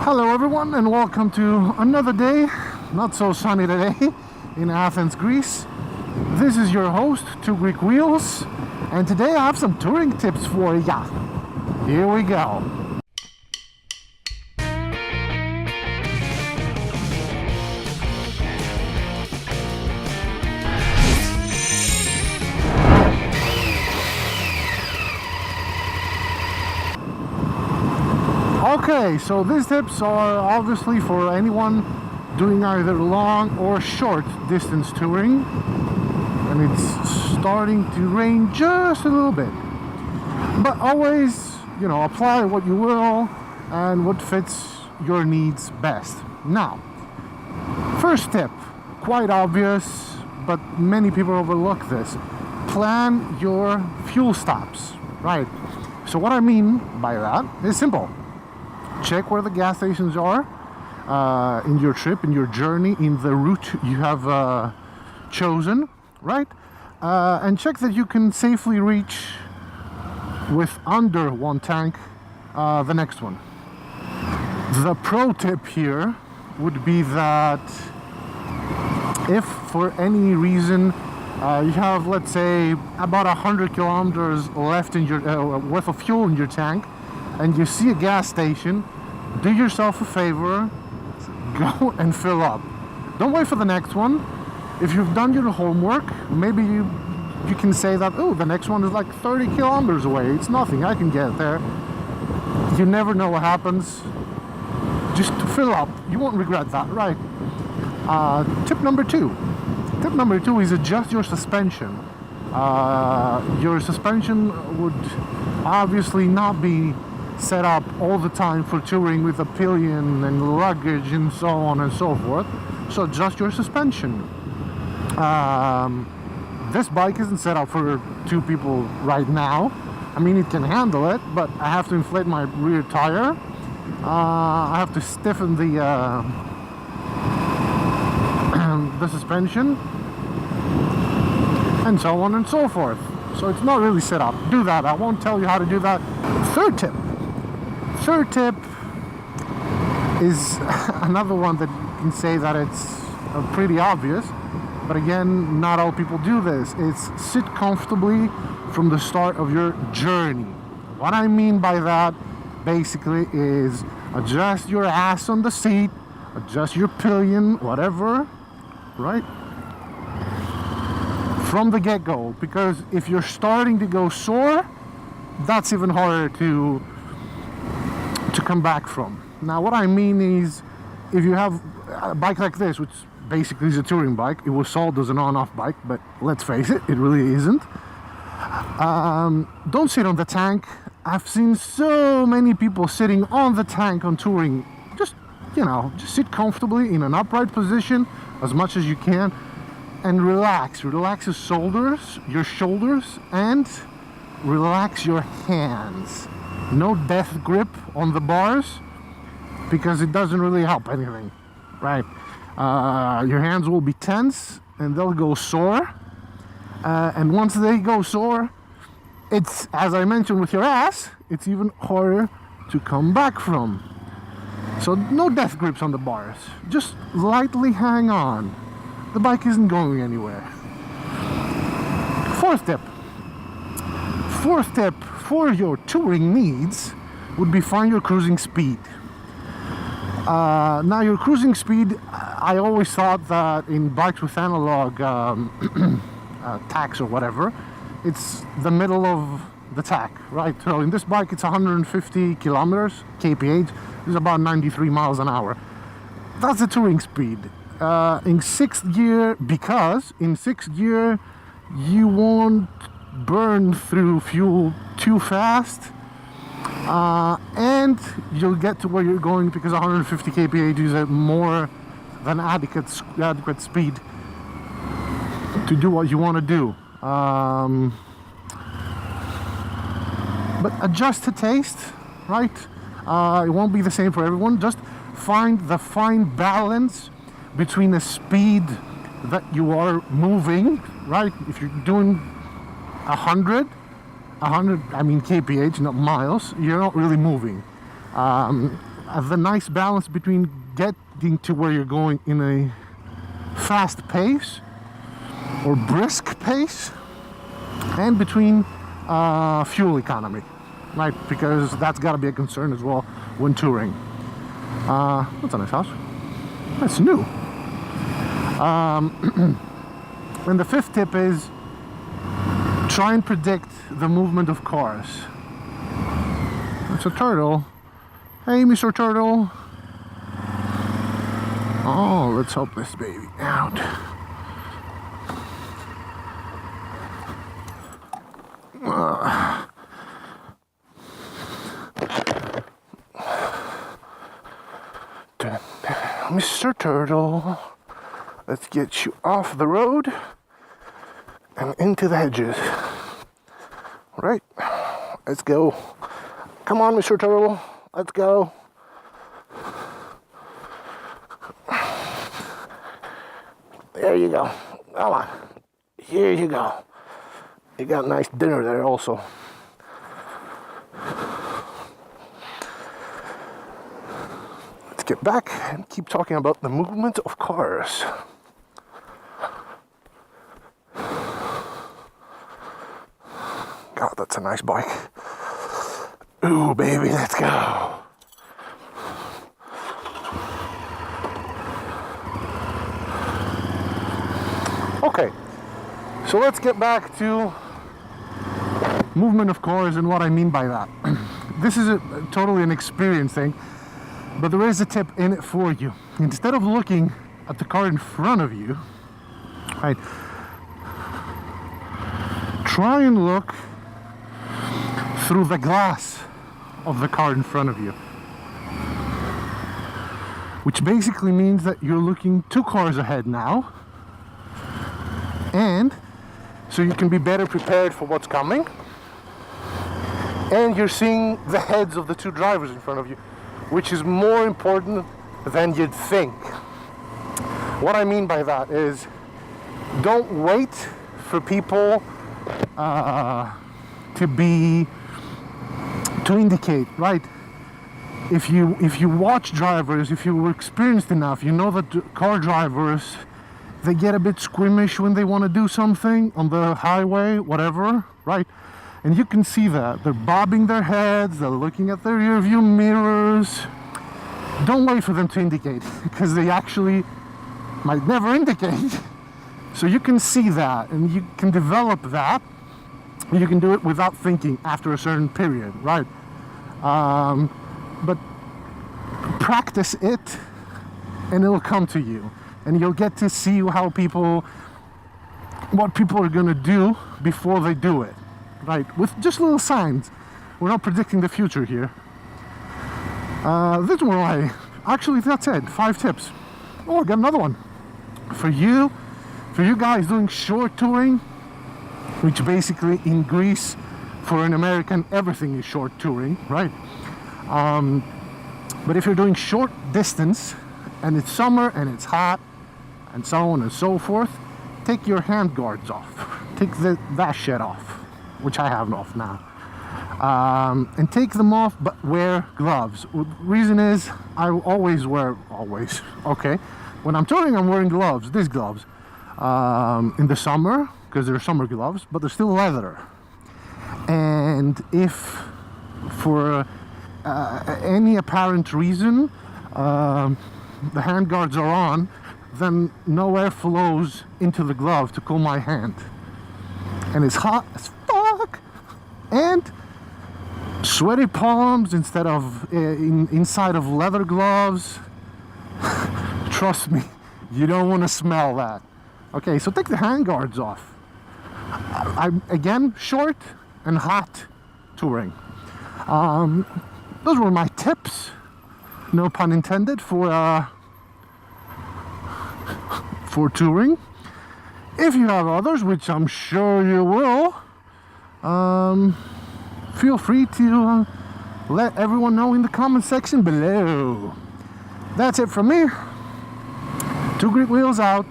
Hello everyone and welcome to another day, not so sunny today, in Athens, Greece. This is your host, Two Greek Wheels, and today I have some touring tips for ya. Here we go. Okay, so these tips are obviously for anyone doing either long or short distance touring, and it's starting to rain just a little bit. But always, apply what you will and what fits your needs best. Now, first tip, quite obvious, but many people overlook this. Plan your fuel stops, right? So what I mean by that is simple. Check where the gas stations are in your trip, in your journey, in the route you have chosen, right? And check that you can safely reach with under one tank the next one. The pro tip here would be that if for any reason you have, let's say, about 100 kilometers left in your worth of fuel in your tank, and you see a gas station, do yourself a favor, go and fill up. Don't wait for the next one. If you've done your homework, maybe you can say that, oh, the next one is like 30 kilometers away. It's nothing, I can get there. You never know what happens. Just fill up. You won't regret that, right? Tip number two. Tip number two is adjust your suspension. Your suspension would obviously not be set up all the time for touring with a pillion and luggage and so on and so forth. So adjust your suspension. This bike isn't set up for two people right now. I mean, it can handle it, but I have to inflate my rear tire. I have to stiffen the suspension, and so on and so forth. So it's not really set up. Do that. I won't tell you how to do that. Third tip is another one that you can say that it's pretty obvious, but again, not all people do this. It's sit comfortably from the start of your journey. What I mean by that basically is adjust your ass on the seat, adjust your pillion, whatever, right? From the get-go, because if you're starting to go sore, that's even harder to come back from. Now what I mean is, if you have a bike like this, which basically is a touring bike, it was sold as an on-off bike, but let's face it, it really isn't. Don't sit on the tank. I've seen so many people sitting on the tank on touring. Just sit comfortably in an upright position as much as you can and relax your shoulders, and relax your hands. No death grip on the bars, because it doesn't really help anything, right? Your hands will be tense and they'll go sore, and once they go sore, it's, as I mentioned with your ass, it's even harder to come back from. So no death grips on the bars, just lightly hang on. The bike isn't going anywhere. Fourth tip for your touring needs would be find your cruising speed. Now your cruising speed, I always thought that in bikes with analog tacks or whatever, it's the middle of the tack, right? So in this bike it's 150 kilometers kph, it's about 93 miles an hour. That's the touring speed. In sixth gear, because in sixth gear you won't burn through fuel too fast, and you'll get to where you're going, because 150 kph is a more than adequate speed to do what you want to do. But adjust to taste, right? It won't be the same for everyone. Just find the fine balance between the speed that you are moving, right? If you're doing 100, I mean kph, not miles, you're not really moving. the nice balance between getting to where you're going in a fast pace or brisk pace, and between fuel economy, right? Because that's got to be a concern as well when touring. That's a nice house. That's new. And the fifth tip is try and predict the movement of cars. It's a turtle. Hey, Mr. Turtle. Oh, let's help this baby out. Mr. Turtle, let's get you off the road and into the hedges. All right, let's go. Come on, Mr. Turtle, let's go. There you go. Come on. Here you go. You got a nice dinner there also. Let's get back and keep talking about the movement of cars. God, that's a nice bike. Ooh, baby, let's go. Okay, so let's get back to movement of cars and what I mean by that. This is totally an experience thing, but there is a tip in it for you. Instead of looking at the car in front of you, right, try and look through the glass of the car in front of you, which basically means that you're looking 2 cars ahead now, and so you can be better prepared for what's coming, and you're seeing the heads of the 2 drivers in front of you, which is more important than you'd think. What I mean by that is, don't wait for people to indicate, right? If you watch drivers, if you were experienced enough, you know that car drivers, they get a bit squeamish when they want to do something on the highway, whatever, right? And you can see that. They're bobbing their heads, they're looking at their rear view mirrors. Don't wait for them to indicate, because they actually might never indicate. So you can see that, and you can develop that. You can do it without thinking after a certain period, right? But practice it, and it'll come to you. And you'll get to see what people are gonna do before they do it, right? With just little signs. We're not predicting the future here. This one, actually, that's it. 5 tips. Oh, I got another one for you guys doing short touring, which basically in Greece, for an American, everything is short touring, right? But if you're doing short distance and it's summer and it's hot and so on and so forth, take your hand guards off. Take that shit off, which I have off now. And take them off, but wear gloves. Reason is, I always, okay, when I'm touring, I'm wearing gloves, these gloves. In the summer, because they're summer gloves, but they're still leather. And if for any apparent reason the hand guards are on, then no air flows into the glove to cool my hand, and it's hot as fuck, and sweaty palms instead of inside of leather gloves. Trust me, you don't want to smell that. Okay, so take the hand guards off. Again, short and hot touring. Those were my tips, no pun intended, for touring. If you have others, which I'm sure you will, feel free to let everyone know in the comment section below. That's it from me. 2 Greek Wheels out.